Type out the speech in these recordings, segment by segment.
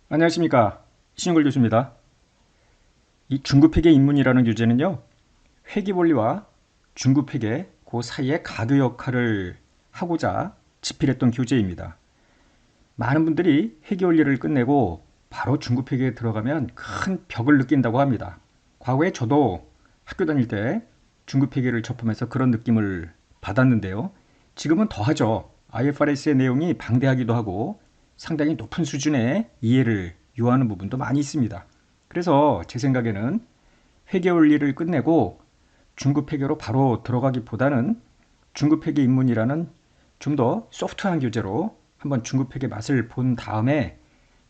안녕하십니까. 신용글 교수입니다. 이 중급회계 입문이라는 주제는요, 회계원리와 중급회계 그 사이의 가교 역할을 하고자 집필했던 교재입니다. 많은 분들이 회계원리를 끝내고 바로 중급회계에 들어가면 큰 벽을 느낀다고 합니다. 과거에 저도 학교 다닐 때 중급회계를 접하면서 그런 느낌을 받았는데요. 지금은 더하죠. IFRS의 내용이 방대하기도 하고 상당히 높은 수준의 이해를 요하는 부분도 많이 있습니다. 그래서 제 생각에는 회계 원리를 끝내고 중급 회계로 바로 들어가기보다는 중급 회계 입문이라는 좀 더 소프트한 교재로 한번 중급 회계 맛을 본 다음에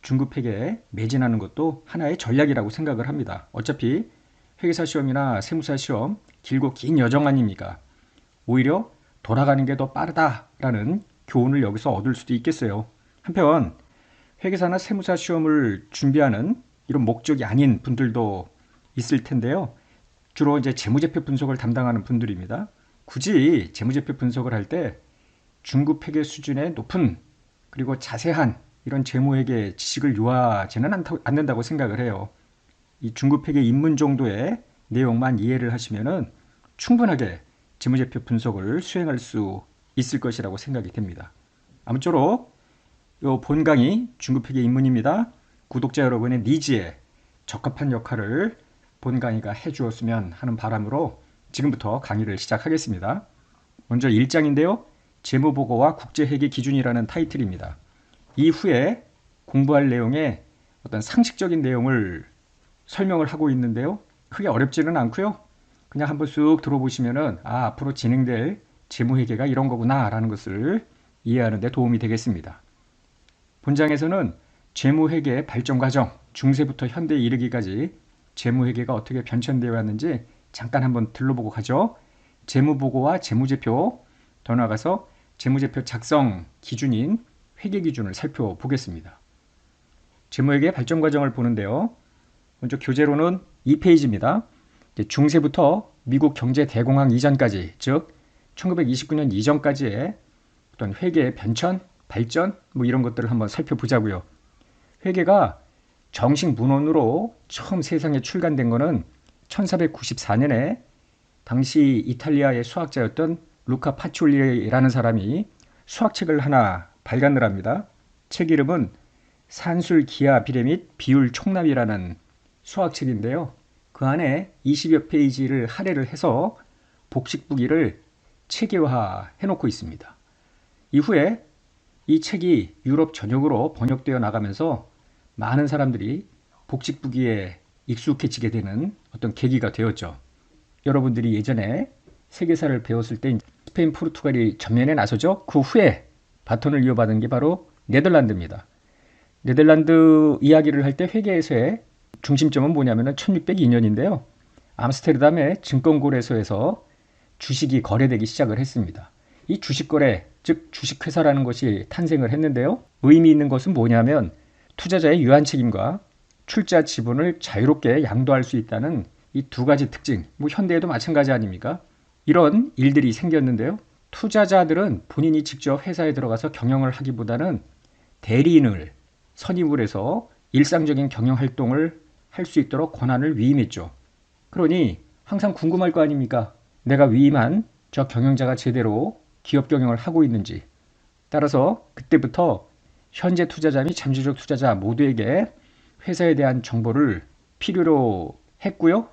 중급 회계에 매진하는 것도 하나의 전략이라고 생각을 합니다. 어차피 회계사 시험이나 세무사 시험 길고 긴 여정 아닙니까? 오히려 돌아가는 게 더 빠르다라는 교훈을 여기서 얻을 수도 있겠어요. 한편 회계사나 세무사 시험을 준비하는 이런 목적이 아닌 분들도 있을 텐데요. 주로 이제 재무제표 분석을 담당하는 분들입니다. 굳이 재무제표 분석을 할 때 중급 회계 수준의 높은 그리고 자세한 이런 재무회계 지식을 요하지는 않는다고 생각을 해요. 이 중급회계 입문 정도의 내용만 이해를 하시면은 충분하게 재무제표 분석을 수행할 수 있을 것이라고 생각이 됩니다. 아무쪼록 요 본 강의 중급회계 입문입니다. 구독자 여러분의 니즈에 적합한 역할을 본 강의가 해주었으면 하는 바람으로 지금부터 강의를 시작하겠습니다. 먼저 1장인데요. 재무보고와 국제회계 기준이라는 타이틀입니다. 이후에 공부할 내용에 어떤 상식적인 내용을 설명을 하고 있는데요. 크게 어렵지는 않고요. 그냥 한번 쑥 들어보시면은 앞으로 진행될 재무회계가 이런 거구나 라는 것을 이해하는 데 도움이 되겠습니다. 본장에서는 재무회계의 발전 과정, 중세부터 현대에 이르기까지 재무회계가 어떻게 변천되어 왔는지 잠깐 한번 들러보고 가죠. 재무보고와 재무제표, 더 나아가서 재무제표 작성 기준인 회계기준을 살펴보겠습니다. 재무회계의 발전 과정을 보는데요. 먼저 교재로는 2페이지입니다. 중세부터 미국 경제대공황 이전까지, 즉 1929년 이전까지의 어떤 회계의 변천, 발전 이런 것들을 한번 살펴보자고요. 회계가 정식 문헌으로 처음 세상에 출간된 것은 1494년에 당시 이탈리아의 수학자였던 루카 파치올리라는 사람이 수학책을 하나 발간을 합니다. 책 이름은 산술 기하 비례 및 비율 총납이라는 수학책인데요. 그 안에 20여 페이지를 할애를 해서 복식부기를 체계화 해놓고 있습니다. 이후에 이 책이 유럽 전역으로 번역되어 나가면서 많은 사람들이 복식부기에 익숙해지게 되는 어떤 계기가 되었죠. 여러분들이 예전에 세계사를 배웠을 때 스페인, 포르투갈이 전면에 나서죠. 그 후에 바톤을 이어받은 게 바로 네덜란드입니다. 네덜란드 이야기를 할 때 회계에서의 중심점은 뭐냐면 1602년인데요. 암스테르담의 증권거래소에서 주식이 거래되기 시작을 했습니다. 이 주식거래, 즉 주식회사라는 것이 탄생을 했는데요. 의미 있는 것은 뭐냐면 투자자의 유한 책임과 출자 지분을 자유롭게 양도할 수 있다는 이 두 가지 특징, 현대에도 마찬가지 아닙니까? 이런 일들이 생겼는데요. 투자자들은 본인이 직접 회사에 들어가서 경영을 하기보다는 대리인을 선임을 해서 일상적인 경영 활동을 할 수 있도록 권한을 위임했죠. 그러니 항상 궁금할 거 아닙니까? 내가 위임한 저 경영자가 제대로 기업 경영을 하고 있는지. 따라서 그때부터 현재 투자자 및 잠재적 투자자 모두에게 회사에 대한 정보를 필요로 했고요.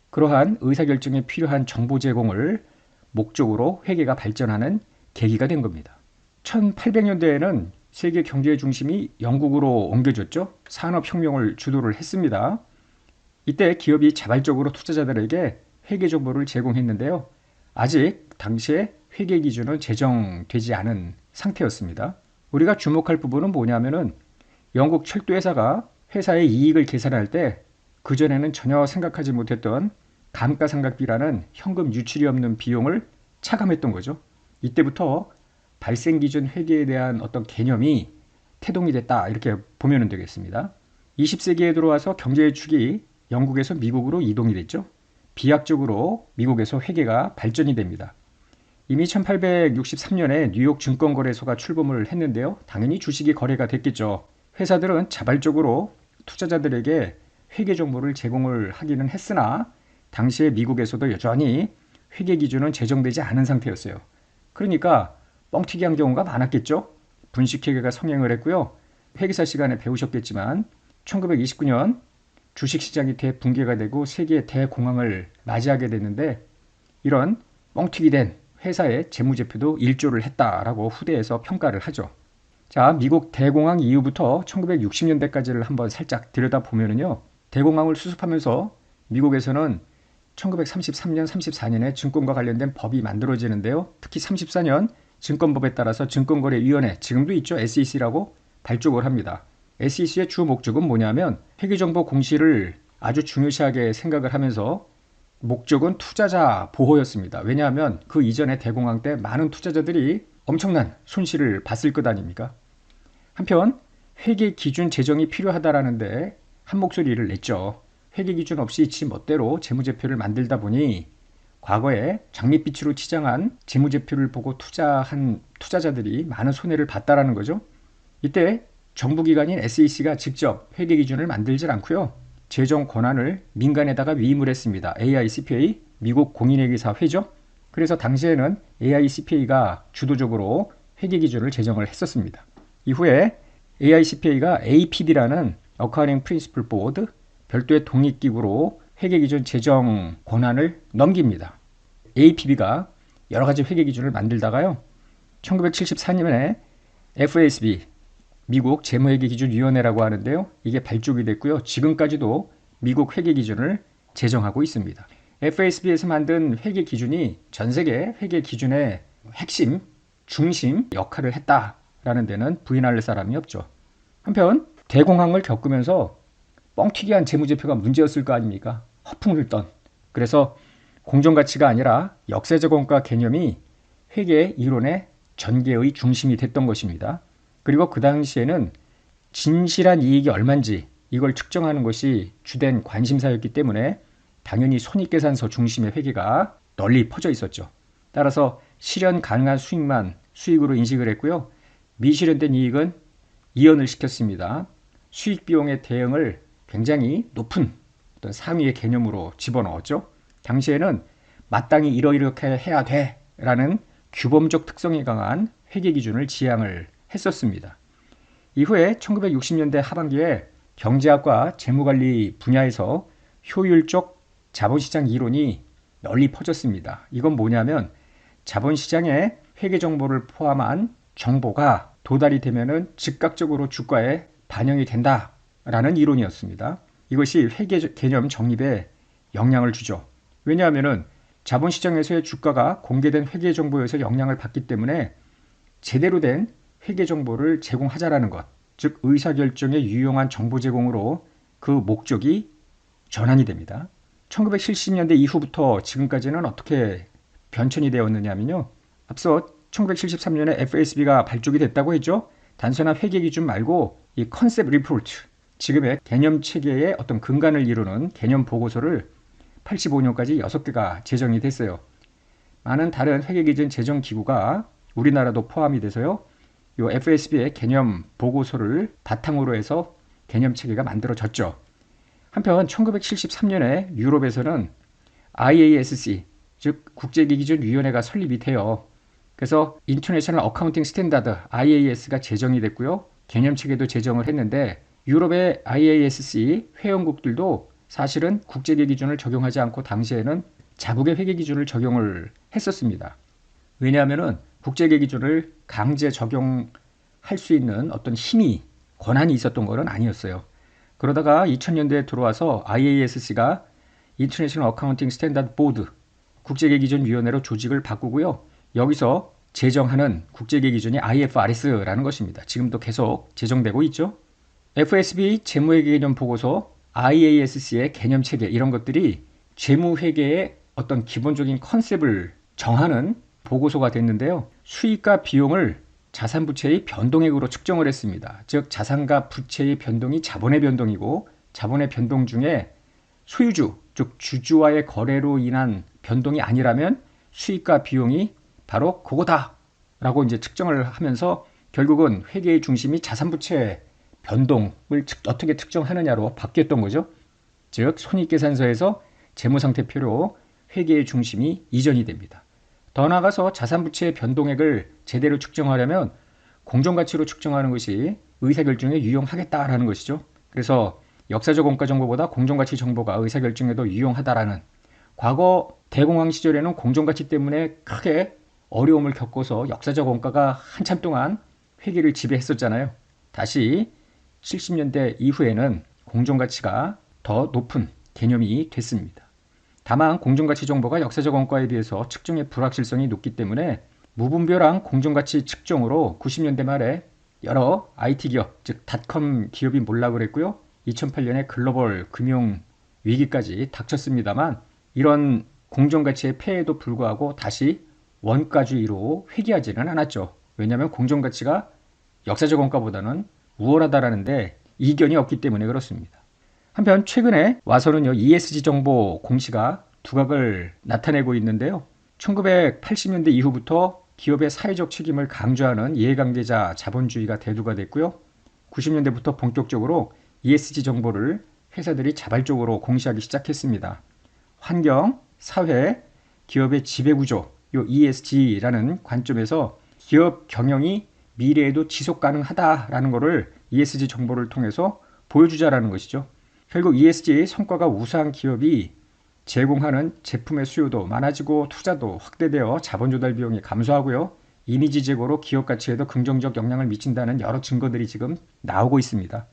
그러한 의사결정에 필요한 정보 제공을 목적으로 회계가 발전하는 계기가 된 겁니다. 1800년대에는 세계 경제의 중심이 영국으로 옮겨졌죠. 산업혁명을 주도를 했습니다. 이때 기업이 자발적으로 투자자들에게 회계 정보를 제공했는데요. 아직 당시에 회계 기준은 제정되지 않은 상태였습니다. 우리가 주목할 부분은 뭐냐면은 영국 철도회사가 회사의 이익을 계산할 때 그전에는 전혀 생각하지 못했던 감가상각비라는 현금 유출이 없는 비용을 차감했던 거죠. 이때부터 발생기준 회계에 대한 어떤 개념이 태동이 됐다 이렇게 보면 되겠습니다. 20세기에 들어와서 경제의 축이 영국에서 미국으로 이동이 됐죠. 비약적으로 미국에서 회계가 발전이 됩니다. 이미 1863년에 뉴욕 증권거래소가 출범을 했는데요. 당연히 주식이 거래가 됐겠죠. 회사들은 자발적으로 투자자들에게 회계 정보를 제공을 하기는 했으나 당시에 미국에서도 여전히 회계 기준은 제정되지 않은 상태였어요. 그러니까 뻥튀기한 경우가 많았겠죠. 분식회계가 성행을 했고요. 회계사 시간에 배우셨겠지만 1929년 주식시장이 대붕괴가 되고 세계의 대공황을 맞이하게 됐는데 이런 뻥튀기된 회사의 재무제표도 일조를 했다라고 후대에서 평가를 하죠. 자, 미국 대공황 이후부터 1960년대까지를 한번 살짝 들여다보면요. 대공황을 수습하면서 미국에서는 1933년, 34년에 증권과 관련된 법이 만들어지는데요. 특히 34년 증권법에 따라서 증권거래위원회, 지금도 있죠. SEC라고 발족을 합니다. SEC의 주 목적은 뭐냐면 회계정보 공시를 아주 중요시하게 생각을 하면서 목적은 투자자 보호였습니다. 왜냐하면 그 이전에 대공황 때 많은 투자자들이 엄청난 손실을 봤을 것 아닙니까? 한편 회계 기준 제정이 필요하다라는데 한 목소리를 냈죠. 회계 기준 없이 지 멋대로 재무제표를 만들다 보니 과거에 장밋빛으로 치장한 재무제표를 보고 투자한 투자자들이 많은 손해를 봤다라는 거죠. 이때 정부기관인 SEC가 직접 회계 기준을 만들질 않고요. 제정 권한을 민간에다가 위임을 했습니다. AICPA, 미국 공인회계사 회죠. 그래서 당시에는 AICPA가 주도적으로 회계 기준을 제정을 했었습니다. 이후에 AICPA가 APB라는 Accounting Principle Board, 별도의 독립기구로 회계기준 제정 권한을 넘깁니다. APB가 여러 가지 회계기준을 만들다가요. 1974년에 FASB, 미국 재무회계기준위원회라고 하는데요. 이게 발족이 됐고요. 지금까지도 미국 회계기준을 제정하고 있습니다. FASB에서 만든 회계기준이 전 세계 회계기준의 핵심, 중심 역할을 했다라는 데는 부인할 사람이 없죠. 한편 대공황을 겪으면서 뻥튀기한 재무제표가 문제였을 거 아닙니까? 허풍을 던. 그래서 공정가치가 아니라 역사적 원가 개념이 회계 이론의 전개의 중심이 됐던 것입니다. 그리고 그 당시에는 진실한 이익이 얼마인지 이걸 측정하는 것이 주된 관심사였기 때문에 당연히 손익계산서 중심의 회계가 널리 퍼져 있었죠. 따라서 실현 가능한 수익만 수익으로 인식을 했고요. 미실현된 이익은 이연을 시켰습니다. 수익 비용의 대응을 굉장히 높은 어떤 상위의 개념으로 집어넣었죠. 당시에는 마땅히 이렇게 해야 돼 라는 규범적 특성이 강한 회계 기준을 지향을 했었습니다. 이후에 1960년대 하반기에 경제학과 재무관리 분야에서 효율적 자본시장 이론이 널리 퍼졌습니다. 이건 뭐냐면 자본시장에 회계 정보를 포함한 정보가 도달이 되면은 즉각적으로 주가에 반영이 된다라는 이론이었습니다. 이것이 회계 개념 정립에 영향을 주죠. 왜냐하면은 자본시장에서의 주가가 공개된 회계 정보에서 영향을 받기 때문에 제대로 된 회계 정보를 제공하자라는 것, 즉 의사결정에 유용한 정보 제공으로 그 목적이 전환이 됩니다. 1970년대 이후부터 지금까지는 어떻게 변천이 되었느냐면요. 앞서 1973년에 FASB가 발족이 됐다고 했죠. 단순한 회계 기준 말고 이 컨셉 리포트, 지금의 개념 체계의 어떤 근간을 이루는 개념 보고서를 85년까지 6개가 제정이 됐어요. 많은 다른 회계 기준 제정 기구가 우리나라도 포함이 돼서요. 이 FASB의 개념 보고서를 바탕으로 해서 개념 체계가 만들어졌죠. 한편 1973년에 유럽에서는 IASC, 즉 국제기준위원회가 설립이 돼요. 그래서 인터내셔널 어카운팅 스탠다드 IAS가 제정이 됐고요. 개념 체계도 제정을 했는데 유럽의 IASC 회원국들도 사실은 국제계 기준을 적용하지 않고 당시에는 자국의 회계 기준을 적용을 했었습니다. 왜냐하면은 국제계 기준을 강제 적용할 수 있는 어떤 힘이 권한이 있었던 것은 아니었어요. 그러다가 2000년대에 들어와서 IASC가 인터내셔널 어카운팅 스탠다드 보드 국제계 기준 위원회로 조직을 바꾸고요. 여기서 제정하는 국제계 기준이 IFRS라는 것입니다. 지금도 계속 제정되고 있죠. FASB 재무회계 개념 보고서, IASC의 개념 체계 이런 것들이 재무회계의 어떤 기본적인 컨셉을 정하는 보고서가 됐는데요. 수익과 비용을 자산 부채의 변동액으로 측정을 했습니다. 즉 자산과 부채의 변동이 자본의 변동이고 자본의 변동 중에 소유주, 즉 주주와의 거래로 인한 변동이 아니라면 수익과 비용이 바로 그거다 라고 이제 측정을 하면서 결국은 회계의 중심이 자산 부채 변동을 어떻게 특정하느냐로 바뀌었던 거죠. 즉 손익계산서에서 재무상태표로 회계의 중심이 이전이 됩니다. 더 나아가서 자산부채의 변동액을 제대로 측정하려면 공정가치로 측정하는 것이 의사결정에 유용하겠다라는 것이죠. 그래서 역사적 원가 정보보다 공정가치 정보가 의사결정에도 유용하다라는, 과거 대공황 시절에는 공정가치 때문에 크게 어려움을 겪어서 역사적 원가가 한참 동안 회계를 지배했었잖아요. 다시 70년대 이후에는 공정가치가 더 높은 개념이 됐습니다. 다만 공정가치 정보가 역사적 원가에 비해서 측정의 불확실성이 높기 때문에 무분별한 공정가치 측정으로 90년대 말에 여러 IT 기업, 즉 닷컴 기업이 몰락을 했고요. 2008년에 글로벌 금융 위기까지 닥쳤습니다만, 이런 공정가치의 폐해에도 불구하고 다시 원가주의로 회귀하지는 않았죠. 왜냐하면 공정가치가 역사적 원가보다는 우월하다라는데 이견이 없기 때문에 그렇습니다. 한편 최근에 와서는요, ESG 정보 공시가 두각을 나타내고 있는데요. 1980년대 이후부터 기업의 사회적 책임을 강조하는 이해관계자 자본주의가 대두가 됐고요. 90년대부터 본격적으로 ESG 정보를 회사들이 자발적으로 공시하기 시작했습니다. 환경, 사회, 기업의 지배구조, 요 ESG라는 관점에서 기업 경영이 미래에도 지속 가능하다라는 것을 ESG 정보를 통해서 보여주자라는 것이죠. 결국 ESG 성과가 우수한 기업이 제공하는 제품의 수요도 많아지고 투자도 확대되어 자본 조달 비용이 감소하고요. 이미지 제고로 기업 가치에도 긍정적 영향을 미친다는 여러 증거들이 지금 나오고 있습니다.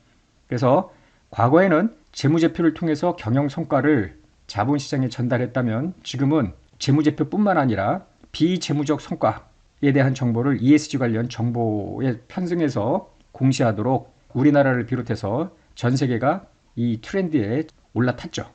그래서 과거에는 재무제표를 통해서 경영 성과를 자본시장에 전달했다면 지금은 재무제표뿐만 아니라 비재무적 성과에 대한 정보를 ESG 관련 정보에 편승해서 공시하도록 우리나라를 비롯해서 전 세계가 이 트렌드에 올라탔죠.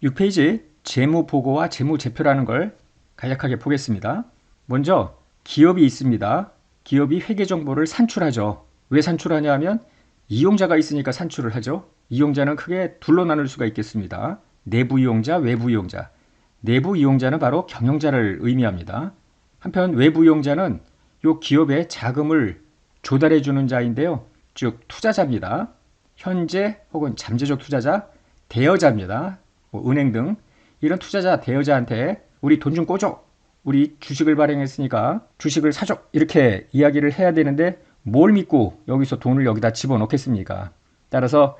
6페이지 재무보고와 재무제표라는 걸 간략하게 보겠습니다. 먼저 기업이 있습니다. 기업이 회계 정보를 산출하죠. 왜 산출하냐 하면 이용자가 있으니까 산출을 하죠. 이용자는 크게 둘로 나눌 수가 있겠습니다. 내부 이용자, 외부 이용자. 내부 이용자는 바로 경영자를 의미합니다. 한편 외부 이용자는 이 기업에 자금을 조달해 주는 자인데요. 즉 투자자입니다. 현재 혹은 잠재적 투자자, 대여자입니다. 은행 등 이런 투자자, 대여자한테 우리 돈 좀 꿔줘. 우리 주식을 발행했으니까 주식을 사줘. 이렇게 이야기를 해야 되는데 뭘 믿고 여기서 돈을 여기다 집어넣겠습니까? 따라서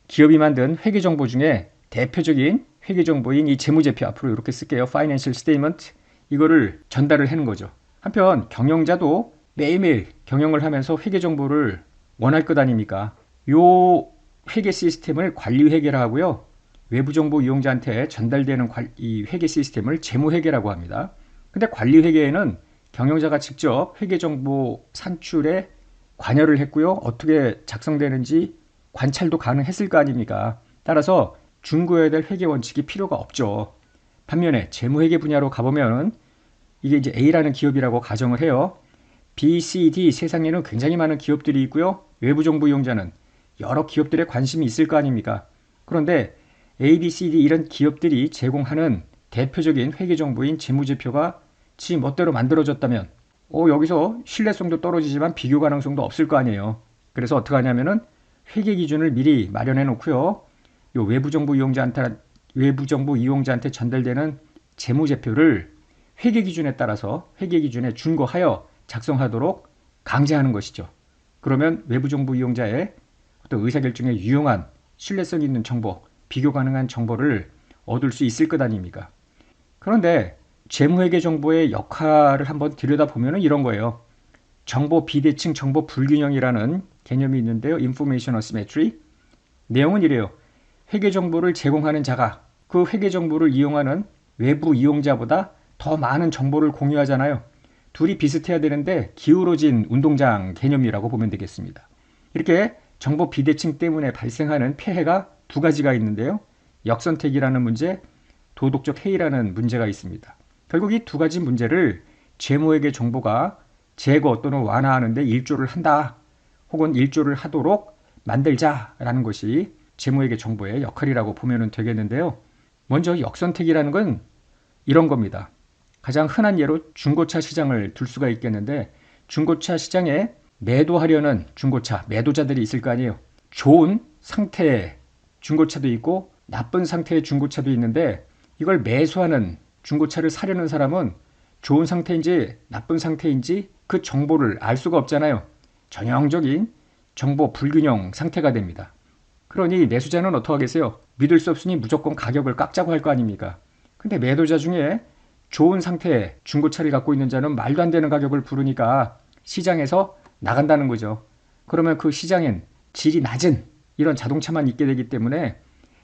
기업이 만든 회계정보 중에 대표적인 회계정보인 이 재무제표, 앞으로 이렇게 쓸게요. Financial Statement. 이거를 전달을 하는 거죠. 한편 경영자도 매일매일 경영을 하면서 회계정보를 원할 것 아닙니까? 요 회계 시스템을 관리회계라 하고요. 외부 정보 이용자한테 전달되는 이 회계 시스템을 재무회계라고 합니다. 근데 관리회계에는 경영자가 직접 회계정보 산출에 관여를 했고요. 어떻게 작성되는지 관찰도 가능했을 거 아닙니까? 따라서 준구해야 될 회계 원칙이 필요가 없죠. 반면에 재무회계 분야로 가보면 이게 이제 A라는 기업이라고 가정을 해요. B, C, D 세상에는 굉장히 많은 기업들이 있고요. 외부 정보 이용자는 여러 기업들의 관심이 있을 거 아닙니까? 그런데 A, B, C, D 이런 기업들이 제공하는 대표적인 회계 정보인 재무제표가 지 멋대로 만들어졌다면 여기서 신뢰성도 떨어지지만 비교 가능성도 없을 거 아니에요. 그래서 어떻게 하냐면은 회계 기준을 미리 마련해 놓고요. 요 외부 정보 이용자한테 전달되는 재무제표를 회계 기준에 따라서 회계 기준에 준거하여 작성하도록 강제하는 것이죠. 그러면 외부 정보 이용자의 어떤 의사결정에 유용한 신뢰성 있는 정보, 비교 가능한 정보를 얻을 수 있을 것 아닙니까? 그런데 재무회계 정보의 역할을 한번 들여다보면 이런 거예요. 정보 비대칭, 정보 불균형이라는 개념이 있는데요. Information Asymmetry. 내용은 이래요. 회계 정보를 제공하는 자가 그 회계 정보를 이용하는 외부 이용자보다 더 많은 정보를 공유하잖아요. 둘이 비슷해야 되는데 기울어진 운동장 개념이라고 보면 되겠습니다. 이렇게 정보 비대칭 때문에 발생하는 폐해가 두 가지가 있는데요. 역선택이라는 문제, 도덕적 해이라는 문제가 있습니다. 결국 이 두 가지 문제를 재무회계 정보가 제거 또는 완화하는 데 일조를 한다. 혹은 일조를 하도록 만들자라는 것이 재무회계 정보의 역할이라고 보면 되겠는데요. 먼저 역선택이라는 건 이런 겁니다. 가장 흔한 예로 중고차 시장을 둘 수가 있겠는데 중고차 시장에 매도하려는 중고차 매도자들이 있을 거 아니에요. 좋은 상태의 중고차도 있고 나쁜 상태의 중고차도 있는데 이걸 매수하는 중고차를 사려는 사람은 좋은 상태인지 나쁜 상태인지 그 정보를 알 수가 없잖아요. 전형적인 정보 불균형 상태가 됩니다. 그러니 매수자는 어떡하겠어요? 믿을 수 없으니 무조건 가격을 깎자고 할 거 아닙니까? 근데 매도자 중에 좋은 상태의 중고차를 갖고 있는 자는 말도 안 되는 가격을 부르니까 시장에서 나간다는 거죠. 그러면 그 시장엔 질이 낮은 이런 자동차만 있게 되기 때문에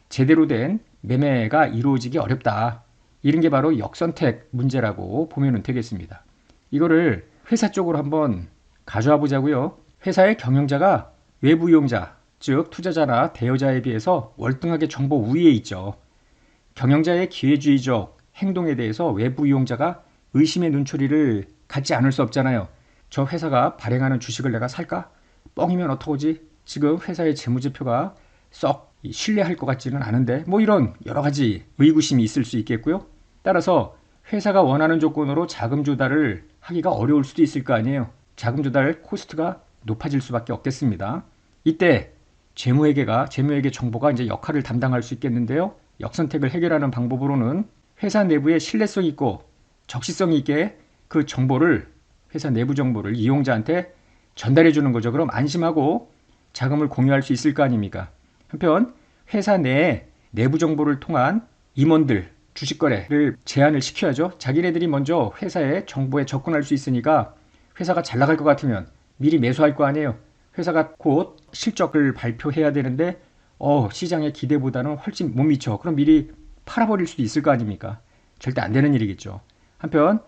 제대로 된 매매가 이루어지기 어렵다. 이런 게 바로 역선택 문제라고 보면 되겠습니다. 이거를 회사 쪽으로 한번 가져와 보자고요. 회사의 경영자가 외부 이용자, 즉 투자자나 대여자에 비해서 월등하게 정보 우위에 있죠. 경영자의 기회주의적 행동에 대해서 외부 이용자가 의심의 눈초리를 갖지 않을 수 없잖아요. 저 회사가 발행하는 주식을 내가 살까? 뻥이면 어떡하지? 지금 회사의 재무제표가 썩 신뢰할 것 같지는 않은데 뭐 이런 여러 가지 의구심이 있을 수 있겠고요. 따라서 회사가 원하는 조건으로 자금 조달을 하기가 어려울 수도 있을 거 아니에요. 자금 조달 코스트가 높아질 수밖에 없겠습니다. 이때 재무회계 정보가 이제 역할을 담당할 수 있겠는데요. 역선택을 해결하는 방법으로는 회사 내부에 신뢰성 있고 적시성 있게 그 정보를 회사 내부 정보를 이용자한테 전달해 주는 거죠. 그럼 안심하고 자금을 공유할 수 있을 거 아닙니까? 한편 회사 내에 내부 정보를 통한 임원들 주식 거래를 제한을 시켜야죠. 자기네들이 먼저 회사의 정보에 접근할 수 있으니까 회사가 잘 나갈 것 같으면 미리 매수할 거 아니에요. 회사가 곧 실적을 발표해야 되는데 시장의 기대보다는 훨씬 못 미쳐. 그럼 미리 팔아버릴 수도 있을 거 아닙니까? 절대 안 되는 일이겠죠. 한편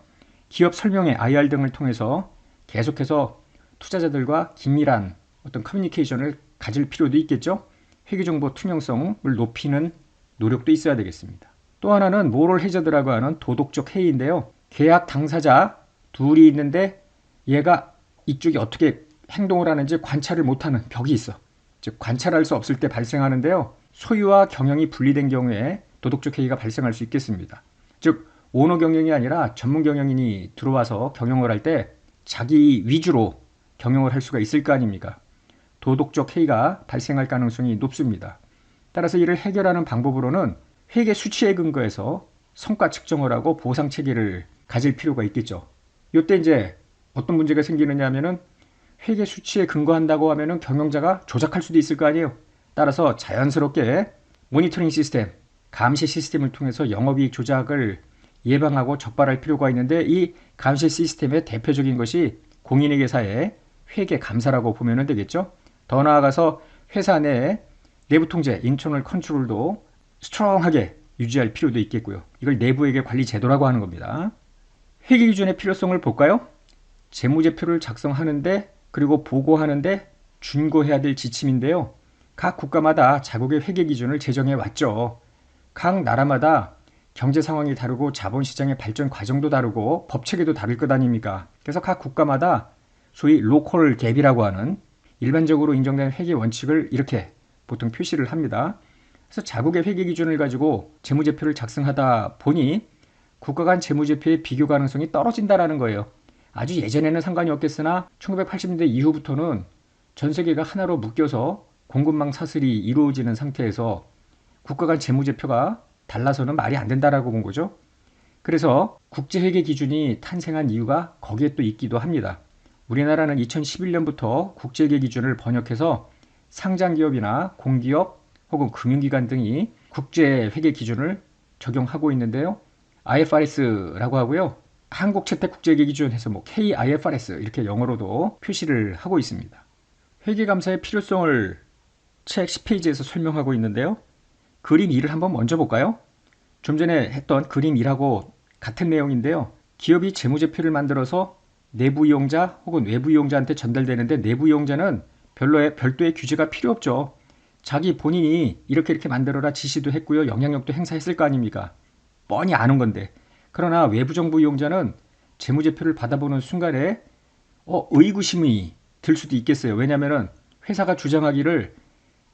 기업 설명회 IR 등을 통해서 계속해서 투자자들과 긴밀한 어떤 커뮤니케이션을 가질 필요도 있겠죠. 회계정보 투명성을 높이는 노력도 있어야 되겠습니다. 또 하나는 모럴 해저드라고 하는 도덕적 해이인데요. 계약 당사자 둘이 있는데 얘가 이쪽이 어떻게 행동을 하는지 관찰을 못하는 벽이 있어. 즉 관찰할 수 없을 때 발생하는데요. 소유와 경영이 분리된 경우에 도덕적 해이가 발생할 수 있겠습니다. 즉 오너 경영이 아니라 전문 경영인이 들어와서 경영을 할 때 자기 위주로 경영을 할 수가 있을 거 아닙니까? 도덕적 해이가 발생할 가능성이 높습니다. 따라서 이를 해결하는 방법으로는 회계 수치에 근거해서 성과 측정을 하고 보상 체계를 가질 필요가 있겠죠. 이때 이제 어떤 문제가 생기느냐 하면은 회계 수치에 근거한다고 하면은 경영자가 조작할 수도 있을 거 아니에요. 따라서 자연스럽게 모니터링 시스템, 감시 시스템을 통해서 영업이익 조작을 예방하고 적발할 필요가 있는데 이 감시 시스템의 대표적인 것이 공인회계사의 회계 감사라고 보면 되겠죠. 더 나아가서 회사 내 내부 통제, 인터널 컨트롤도 스트롱하게 유지할 필요도 있겠고요. 이걸 내부회계 관리 제도라고 하는 겁니다. 회계 기준의 필요성을 볼까요? 재무제표를 작성하는데 그리고 보고하는데 준거해야 될 지침인데요. 각 국가마다 자국의 회계 기준을 제정해 왔죠. 각 나라마다 경제 상황이 다르고 자본시장의 발전 과정도 다르고 법체계도 다를 것 아닙니까? 그래서 각 국가마다 소위 로컬 갭이라고 하는 일반적으로 인정된 회계 원칙을 이렇게 보통 표시를 합니다. 그래서 자국의 회계 기준을 가지고 재무제표를 작성하다 보니 국가 간 재무제표의 비교 가능성이 떨어진다는 거예요. 아주 예전에는 상관이 없겠으나 1980년대 이후부터는 전 세계가 하나로 묶여서 공급망 사슬이 이루어지는 상태에서 국가 간 재무제표가 달라서는 말이 안 된다라고 본 거죠. 그래서 국제회계 기준이 탄생한 이유가 거기에 또 있기도 합니다. 우리나라는 2011년부터 국제회계 기준을 번역해서 상장기업이나 공기업 혹은 금융기관 등이 국제회계 기준을 적용하고 있는데요. IFRS라고 하고요. 한국채택국제회계 기준 해서 KIFRS 이렇게 영어로도 표시를 하고 있습니다. 회계감사의 필요성을 책 10페이지에서 설명하고 있는데요. 그림 2를 한번 먼저 볼까요? 좀 전에 했던 그림 2하고 같은 내용인데요. 기업이 재무제표를 만들어서 내부 이용자 혹은 외부 이용자한테 전달되는데 내부 이용자는 별도의 규제가 필요 없죠. 자기 본인이 이렇게 만들어라 지시도 했고요. 영향력도 행사했을 거 아닙니까? 뻔히 아는 건데. 그러나 외부 정부 이용자는 재무제표를 받아보는 순간에 의구심이 들 수도 있겠어요. 왜냐하면 회사가 주장하기를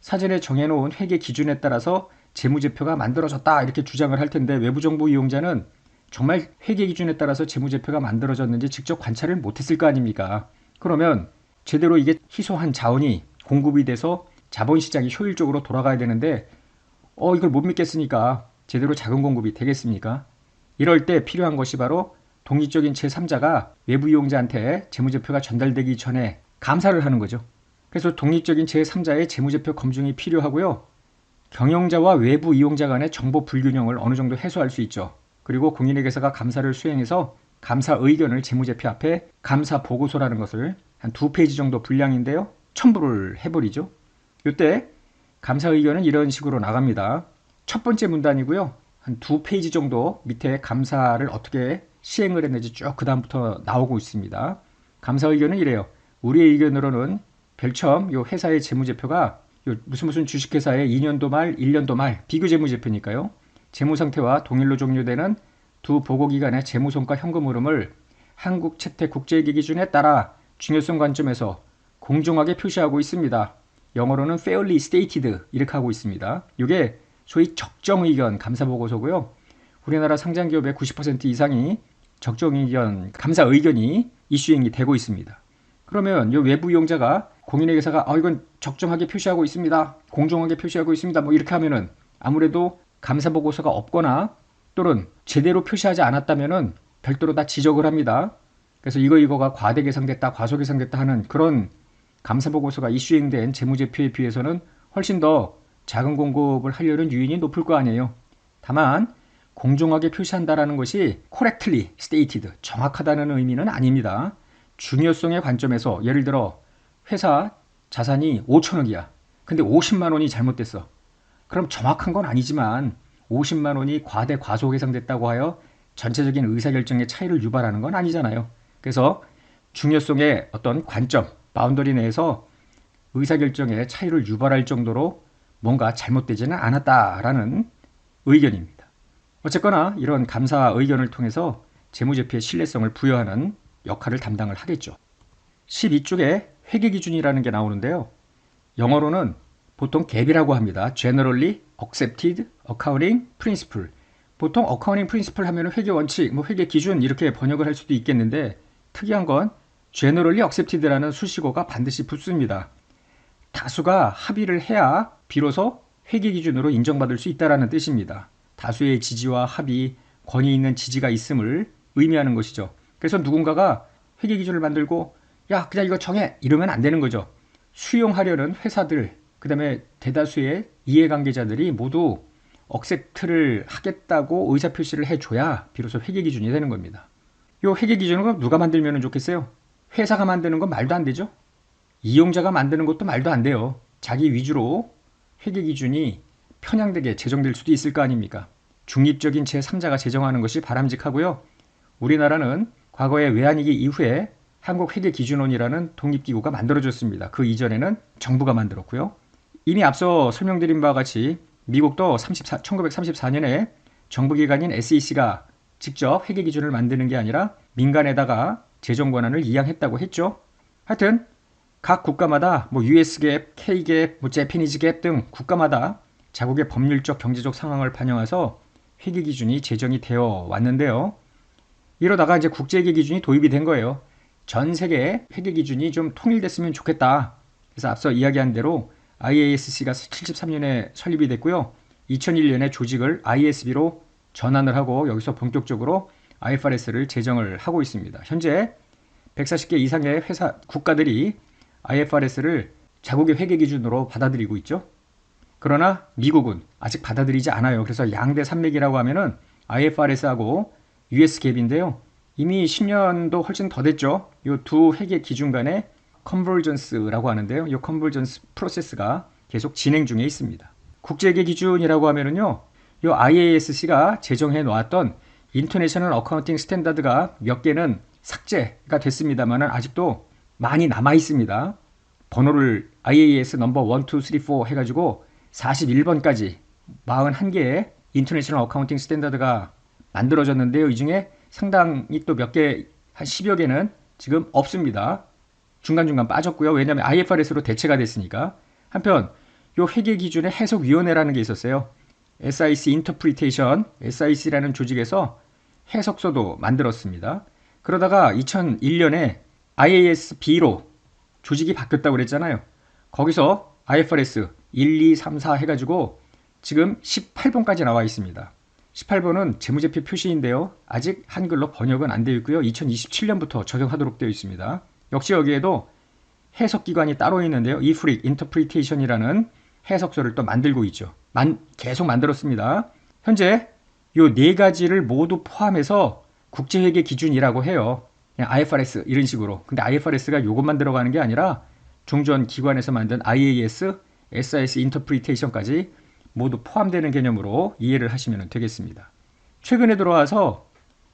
사전에 정해놓은 회계 기준에 따라서 재무제표가 만들어졌다 이렇게 주장을 할 텐데 외부 정부 이용자는 정말 회계 기준에 따라서 재무제표가 만들어졌는지 직접 관찰을 못했을 거 아닙니까? 그러면 제대로 이게 희소한 자원이 공급이 돼서 자본시장이 효율적으로 돌아가야 되는데 이걸 못 믿겠으니까 제대로 자금 공급이 되겠습니까? 이럴 때 필요한 것이 바로 독립적인 제3자가 외부 이용자한테 재무제표가 전달되기 전에 감사를 하는 거죠. 그래서 독립적인 제3자의 재무제표 검증이 필요하고요. 경영자와 외부 이용자 간의 정보 불균형을 어느 정도 해소할 수 있죠. 그리고 공인회계사가 감사를 수행해서 감사 의견을 재무제표 앞에 감사 보고서라는 것을 한 2페이지 정도 분량인데요. 첨부를 해버리죠. 이때 감사 의견은 이런 식으로 나갑니다. 첫 번째 문단이고요. 한 2페이지 정도 밑에 감사를 어떻게 시행을 했는지 쭉 그 다음부터 나오고 있습니다. 감사 의견은 이래요. 우리의 의견으로는 별첨 요 회사의 재무제표가 무슨 주식회사의 2년도 말, 1년도 말 비교재무제표니까요. 재무상태와 동일로 종료되는 두 보고기관의 재무성과 현금 흐름을 한국채택국제회계 기준에 따라 중요성 관점에서 공정하게 표시하고 있습니다. 영어로는 fairly stated 이렇게 하고 있습니다. 이게 소위 적정의견 감사보고서고요. 우리나라 상장기업의 90% 이상이 적정의견 감사 의견이 이슈행이 되고 있습니다. 그러면 이 외부 이용자가 공인회계사가 이건 적정하게 표시하고 있습니다. 공정하게 표시하고 있습니다. 뭐 이렇게 하면은 아무래도 감사보고서가 없거나 또는 제대로 표시하지 않았다면은 별도로 다 지적을 합니다. 그래서 이거가 과대 계상됐다, 과소 계상됐다 하는 그런 감사보고서가 이슈행된 재무제표에 비해서는 훨씬 더 자금 공급을 하려는 유인이 높을 거 아니에요. 다만 공정하게 표시한다라는 것이 correctly stated, 정확하다는 의미는 아닙니다. 중요성의 관점에서 예를 들어 회사 자산이 5천억이야. 근데 50만 원이 잘못됐어. 그럼 정확한 건 아니지만 50만 원이 과대 과소 계상됐다고 하여 전체적인 의사결정의 차이를 유발하는 건 아니잖아요. 그래서 중요성의 어떤 관점, 바운더리 내에서 의사결정의 차이를 유발할 정도로 뭔가 잘못되지는 않았다라는 의견입니다. 어쨌거나 이런 감사 의견을 통해서 재무제표의 신뢰성을 부여하는 역할을 담당을 하겠죠. 12쪽에 회계기준이라는 게 나오는데요. 영어로는 보통 갭이라고 합니다. Generally Accepted Accounting Principle. 보통 Accounting Principle 하면 회계원칙, 회계기준 이렇게 번역을 할 수도 있겠는데 특이한 건 Generally Accepted라는 수식어가 반드시 붙습니다. 다수가 합의를 해야 비로소 회계기준으로 인정받을 수 있다는 뜻입니다. 다수의 지지와 합의, 권위 있는 지지가 있음을 의미하는 것이죠. 그래서 누군가가 회계기준을 만들고 야 그냥 이거 정해 이러면 안 되는 거죠. 수용하려는 회사들 그 다음에 대다수의 이해관계자들이 모두 억셉트를 하겠다고 의사표시를 해줘야 비로소 회계기준이 되는 겁니다. 이 회계기준은 누가 만들면 좋겠어요? 회사가 만드는 건 말도 안 되죠. 이용자가 만드는 것도 말도 안 돼요. 자기 위주로 회계기준이 편향되게 제정될 수도 있을 거 아닙니까? 중립적인 제3자가 제정하는 것이 바람직하고요. 우리나라는 과거에 외환위기 이후에 한국회계기준원이라는 독립기구가 만들어졌습니다. 그 이전에는 정부가 만들었고요. 이미 앞서 설명드린 바와 같이 미국도 1934년에 정부기관인 SEC가 직접 회계기준을 만드는 게 아니라 민간에다가 재정 권한을 이양했다고 했죠. 하여튼 각 국가마다 US 갭, K 갭, 재패니즈 갭 등 국가마다 자국의 법률적 경제적 상황을 반영해서 회계기준이 제정이 되어 왔는데요. 이러다가 이제 국제회계기준이 도입이 된 거예요. 전 세계 회계기준이 좀 통일됐으면 좋겠다. 그래서 앞서 이야기한 대로 IASC가 73년에 설립이 됐고요. 2001년에 조직을 ISB로 전환을 하고 여기서 본격적으로 IFRS를 제정을 하고 있습니다. 현재 140개 이상의 국가들이 IFRS를 자국의 회계기준으로 받아들이고 있죠. 그러나 미국은 아직 받아들이지 않아요. 그래서 양대 산맥이라고 하면은 IFRS하고 US 갭인데요. 이미 10년도 훨씬 더 됐죠. 이 두 회계 기준 간의 컨버전스라고 하는데요. 이 컨버전스 프로세스가 계속 진행 중에 있습니다. 국제회계 기준이라고 하면은요. 이 IASC가 제정해 놓았던 인터내셔널 어카운팅 스탠다드가 몇 개는 삭제가 됐습니다만은 아직도 많이 남아 있습니다. 번호를 IAS 넘버 1, 2, 3, 4 해가지고 41번까지 41개의 인터내셔널 어카운팅 스탠다드가 만들어졌는데요. 이 중에 상당히 또 몇 개, 한 10여 개는 지금 없습니다. 중간중간 빠졌고요. 왜냐하면 IFRS로 대체가 됐으니까. 한편 이 회계기준의 해석위원회라는 게 있었어요. SIC Interpretation, SIC라는 조직에서 해석서도 만들었습니다. 그러다가 2001년에 IASB로 조직이 바뀌었다고 그랬잖아요. 거기서 IFRS 1, 2, 3, 4 해가지고 지금 18번까지 나와 있습니다. 18번은 재무제표 표시인데요. 아직 한글로 번역은 안 되어 있고요. 2027년부터 적용하도록 되어 있습니다. 역시 여기에도 해석기관이 따로 있는데요. IFRIC Interpretation이라는 해석서를 또 만들고 있죠. 계속 만들었습니다. 현재 이 네 가지를 모두 포함해서 국제회계 기준이라고 해요. 그냥 IFRS 이런 식으로. 근데 IFRS가 이것만 들어가는 게 아니라 종전 기관에서 만든 IAS, SIS Interpretation까지 모두 포함되는 개념으로 이해를 하시면 되겠습니다. 최근에 들어와서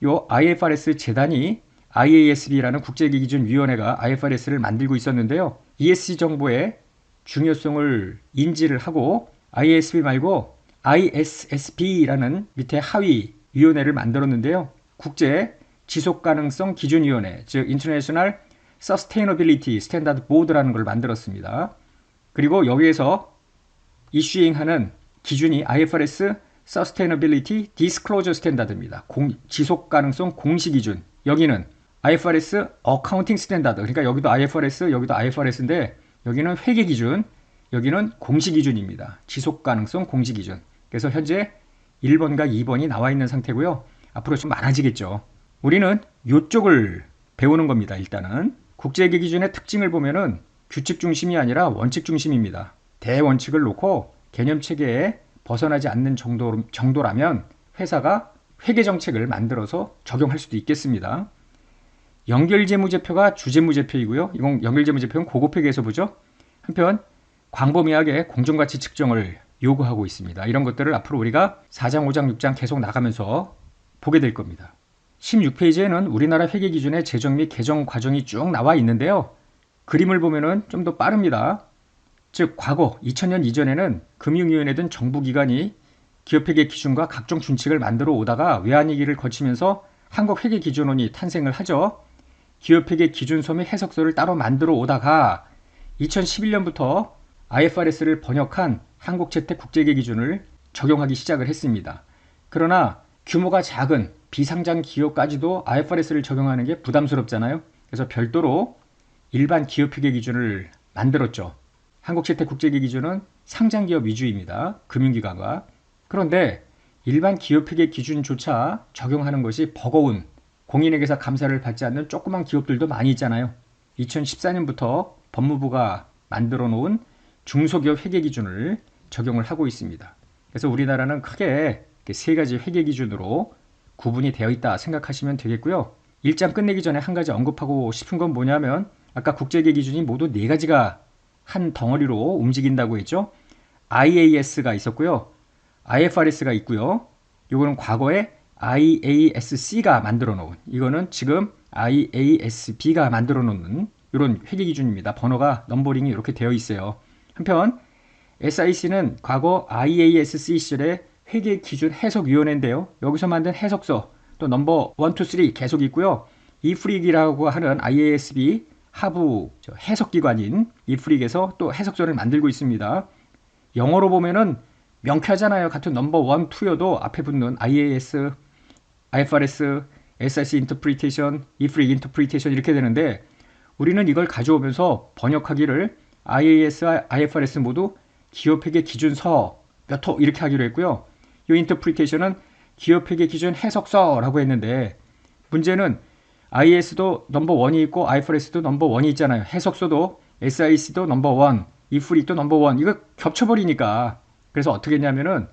이 IFRS 재단이 IASB라는 국제기준위원회가 IFRS를 만들고 있었는데요. ESG 정보의 중요성을 인지를 하고 IASB 말고 ISSB라는 밑에 하위 위원회를 만들었는데요. 국제 지속가능성 기준위원회, 즉 International Sustainability Standard Board라는 걸 만들었습니다. 그리고 여기에서 이슈잉하는 기준이 IFRS Sustainability Disclosure Standard입니다. 지속가능성 공시기준. 여기는 IFRS Accounting Standard. 그러니까 여기도 IFRS, 여기도 IFRS인데 여기는 회계기준, 여기는 공시기준입니다. 지속가능성 공시기준. 그래서 현재 1번과 2번이 나와 있는 상태고요. 앞으로 좀 많아지겠죠. 우리는 이쪽을 배우는 겁니다. 일단은 국제회계 기준의 특징을 보면은 규칙 중심이 아니라 원칙 중심입니다. 대원칙을 놓고 개념 체계에 벗어나지 않는 정도라면 회사가 회계 정책을 만들어서 적용할 수도 있겠습니다. 연결재무제표가 주재무제표이고요. 이건 연결재무제표는 고급회계에서 보죠. 한편 광범위하게 공정가치 측정을 요구하고 있습니다. 이런 것들을 앞으로 우리가 4장, 5장, 6장 계속 나가면서 보게 될 겁니다. 16페이지에는 우리나라 회계기준의 제정 및 개정 과정이 쭉 나와 있는데요. 그림을 보면은 좀 더 빠릅니다. 즉 과거 2000년 이전에는 금융위원회든 정부기관이 기업회계 기준과 각종 준칙을 만들어 오다가 외환위기를 거치면서 한국회계기준원이 탄생을 하죠. 기업회계 기준서 및 해석서를 따로 만들어 오다가 2011년부터 IFRS를 번역한 한국재택국제회계 기준을 적용하기 시작을 했습니다. 그러나 규모가 작은 비상장 기업까지도 IFRS를 적용하는 게 부담스럽잖아요. 그래서 별도로 일반 기업회계 기준을 만들었죠. 한국재택국제회계 기준은 상장기업 위주입니다. 금융기관과. 그런데 일반 기업회계 기준조차 적용하는 것이 버거운 공인회계사 감사를 받지 않는 조그만 기업들도 많이 있잖아요. 2014년부터 법무부가 만들어 놓은 중소기업 회계 기준을 적용을 하고 있습니다. 그래서 우리나라는 크게 세 가지 회계 기준으로 구분이 되어 있다 생각하시면 되겠고요. 일장 끝내기 전에 한 가지 언급하고 싶은 건 뭐냐면 아까 국제회계 기준이 모두 네 가지가 한 덩어리로 움직인다고 했죠. IAS가 있었고요. IFRS가 있고요. 이거는 과거에 IASC가 만들어 놓은, 이거는 지금 IASB가 만들어 놓는 이런 회계 기준입니다. 번호가 넘버링이 이렇게 되어 있어요. 한편 SIC는 과거 IASC 시절의 회계 기준 해석위원회인데요. 여기서 만든 해석서 또 넘버 1, 2, 3 계속 있고요. IFRIC이라고 하는 IASB 하부 해석기관인 IFRIC에서 또 해석서를 만들고 있습니다. 영어로 보면은 명쾌하잖아요. 같은 넘버 1, 2여도 앞에 붙는 IAS, IFRS, SIC Interpretation, IFRIC Interpretation 이렇게 되는데 우리는 이걸 가져오면서 번역하기를 IAS, IFRS 모두 기업회계 기준서 몇 호 이렇게 하기로 했고요. 이 인터프리테이션은 기업회계 기준 해석서라고 했는데 문제는 IAS도 넘버 1이 있고 IFRS도 넘버 1이 있잖아요. 해석서도 SIC도 넘버 1, IFRIC도 넘버 1 이거 겹쳐버리니까 그래서 어떻게 했냐면은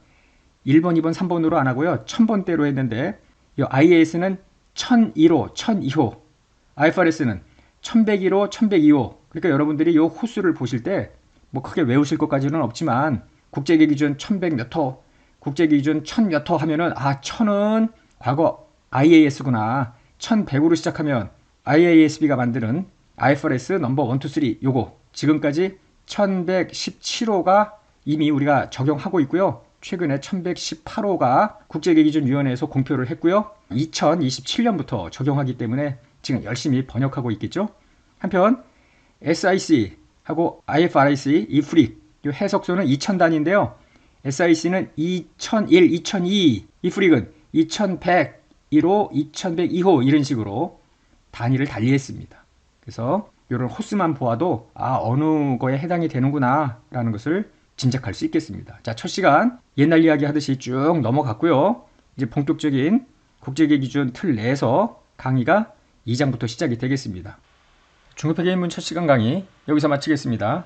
1번, 2번, 3번으로 안 하고요. 1000번대로 했는데 이 IAS는 1001호, 1002호 IFRS는 1101호, 1102호 그러니까 여러분들이 이 호수를 보실 때 뭐 크게 외우실 것까지는 없지만 국제회계 기준 1100 몇 호, 국제회계 기준 1000 몇 호 하면은 아 1000은 과거 IAS구나. 1100으로 시작하면 IASB가 만드는 IFRS 넘버 1, 2, 3 요거 지금까지 1117호가 이미 우리가 적용하고 있고요. 최근에 1118호가 국제회계기준위원회에서 공표를 했고요. 2027년부터 적용하기 때문에 지금 열심히 번역하고 있겠죠. 한편 SIC 하고 IFRS, IFRIC 이 해석서는 2000단인데요. SIC는 2001, 2002, IFRIC은 2101호, 2102호 이런 식으로 단위를 달리했습니다. 그래서 이런 호스만 보아도 어느 거에 해당이 되는구나 라는 것을 짐작할 수 있겠습니다. 자, 첫 시간 옛날 이야기 하듯이 쭉 넘어갔고요. 이제 본격적인 국제계 기준 틀 내에서 강의가 2장부터 시작이 되겠습니다. 중급회계 인문 첫 시간 강의 여기서 마치겠습니다.